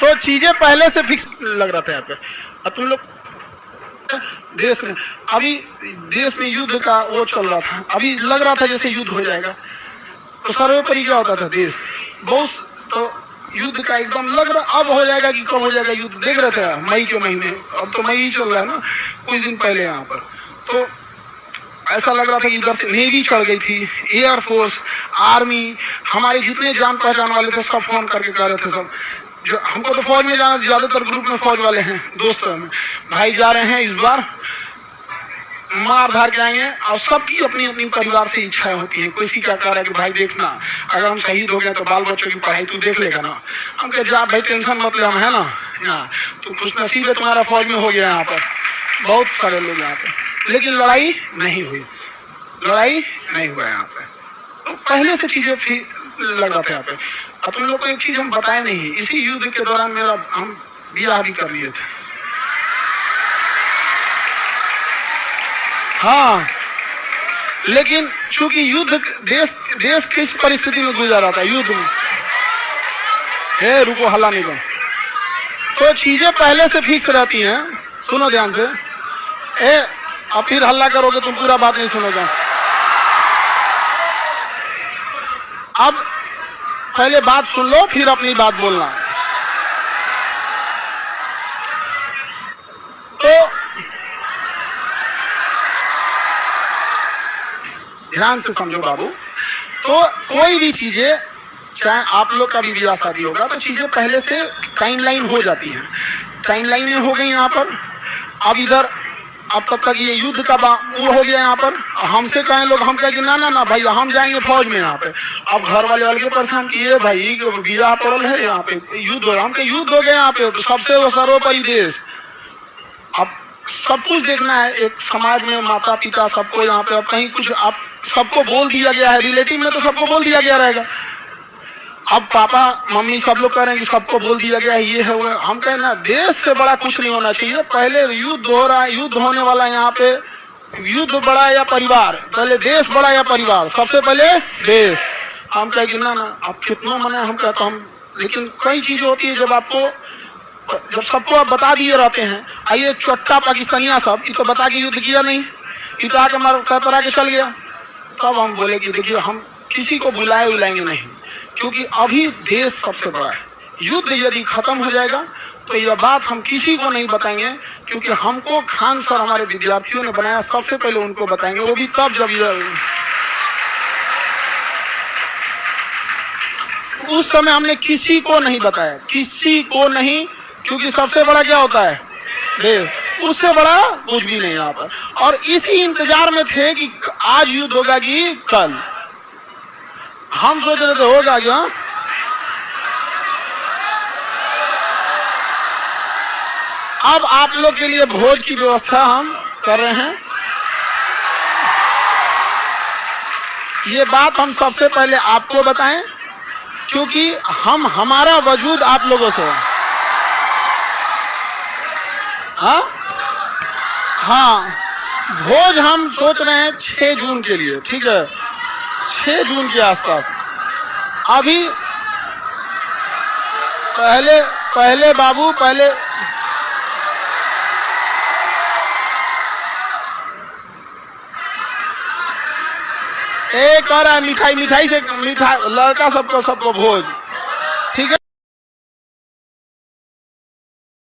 तो चीजें पहले से फिक्स लग रहा था यहाँ पे। अब तुम लोग देश में अभी देश में युद्ध का वो चल रहा था, अभी लग रहा था जैसे युद्ध हो जाएगा। तो सर्वोपरि क्या होता था, देश बहुत तो युद्ध का एकदम लग रहा, अब हो जाएगा कि कब हो जाएगा युद्ध, देख रहे थे मई के महीने, अब तो मई ही चल रहा है ना, कुछ दिन पहले यहाँ पर तो ऐसा लग रहा था कि इधर से नेवी चढ़ गई थी, एयरफोर्स, आर्मी, हमारे जितने जान पहचान वाले थे सब फोन करके कह रहे थे सब, जो हमको तो फौज में जाना, ज्यादातर ग्रुप में फौज वाले हैं दोस्त में, भाई जा रहे हैं इस बार मार धार के आएंगे। और सबकी अपनी अपनी परिवार से इच्छाएं होती हैं, कोई क्या कह रहा है कि भाई देखना अगर हम शहीद हो गए तो बाल बच्चों की पढ़ाई तू देख लेगा ना। हम कह जा भाई टेंशन मत ले, हम है ना यहाँ, तो कुछ नसीब है तुम्हारा फौज में हो गया यहाँ पर, बहुत सारे लोग यहाँ पे, लेकिन लड़ाई नहीं हुई, लड़ाई नहीं हुआ यहाँ पे। तो पहले से चीजें लग रहा था यहाँ पे। अब तुम लोग को एक चीज हम बताए नहीं, इसी युद्ध के दौरान मेरा हम ब्याह भी कर लिए थे। हाँ, लेकिन चूंकि युद्ध देश किस परिस्थिति में गुजर रहा था युद्ध में, रुको हल्ला नहीं बन, तो चीजें पहले से फिक्स रहती हैं। सुनो ध्यान से, अब फिर हल्ला करोगे तुम पूरा बात नहीं सुनोगे। अब पहले बात सुन लो फिर अपनी बात बोलना। तो ध्यान से समझो बाबू, तो कोई भी चीजें, चाहे आप लोग का भी ब्याह शादी होगा तो चीजें पहले से टाइमलाइन हो जाती हैं, टाइमलाइन में हो गई यहाँ पर। अब इधर अब तब तक ये युद्ध का वो हो गया यहाँ पर, हमसे कहें लोग, हम कहें कि ना ना ना भाई हम जाएंगे फौज में यहाँ पे। अब घर वाले के परेशान किए भाई वीजा पड़ल है यहाँ पे, युद्ध हो, हम युद्ध हो गए यहाँ पे, सबसे वो सर्वोपरि देश। अब सब कुछ देखना है, एक समाज में माता पिता सबको यहाँ पे, अब कहीं कुछ आप सबको बोल दिया गया है, रिलेटिव में तो सबको बोल दिया गया रहेगा। अब पापा मम्मी सब लोग कह रहे हैं कि सबको बोल दिया गया है, ये है वो है। हम कहें ना, देश से बड़ा कुछ नहीं होना चाहिए। पहले युद्ध हो रहा है, युद्ध होने वाला यहाँ पे, युद्ध बड़ा या परिवार, पहले देश बड़ा या परिवार, सबसे पहले देश। हम कहे कि ना ना आप कितना मना, हम कहते हम, लेकिन कई चीजें होती है जब सबको आप बता दिए रहते हैं, आइए चट्टा पाकिस्तानिया सब, ये तो बता के युद्ध किया नहीं, ये तो आके मार तरह के चल गया। तब हम बोले कि देखिए हम किसी को बुलाएंगे नहीं, क्योंकि अभी देश सबसे बड़ा है। युद्ध यदि खत्म हो जाएगा तो यह बात हम किसी को नहीं बताएंगे, क्योंकि हमको खान सर हमारे विद्यार्थियों ने बनाया, सबसे पहले उनको बताएंगे, वो भी तब जब उस समय हमने किसी को नहीं बताया, किसी को नहीं, क्योंकि सबसे बड़ा क्या होता है देश, उससे बड़ा कुछ भी नहीं यहाँ पर। और इसी इंतजार में थे कि आज युद्ध होगा कि कल। हम सोच रहे थे होगा क्या, अब आप लोग के लिए भोज की व्यवस्था हम कर रहे हैं। ये बात हम सबसे पहले आपको बताएं, क्योंकि हमारा वजूद आप लोगों से। हाँ, भोज हम सोच रहे हैं 6 जून के लिए, ठीक है, 6 जून के आसपास। अभी पहले बाबू पहले एक और मिठाई से लड़का सबको भोज।